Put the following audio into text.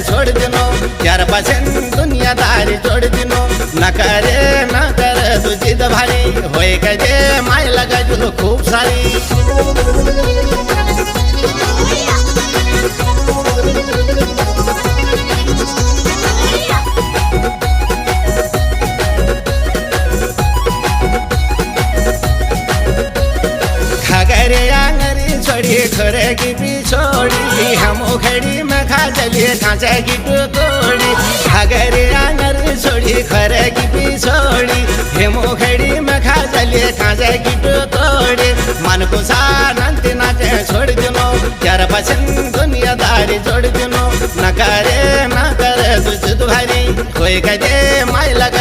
छोड़ दिनो यार पासन दुनियादारी छोड़ दिनो न कर तू जिद भारी होए गजे माय लगा जो खूब सारी खगरे आंगरी छोड़ी खोरे की पिछोड़ी हम उखड़ी में खा चलिए कांचा की टोकड़ी खगरे आंगरी छोड़ी खोरे की पिछोड़ी हम उखड़ी में खा चलिए कांचा की टोकड़ी मन को सानंत नाचे छोड़ दिनो यार पसन दुनियादारी छोड़ दिनो न करे तुझ भारी कोई कहे माय लगा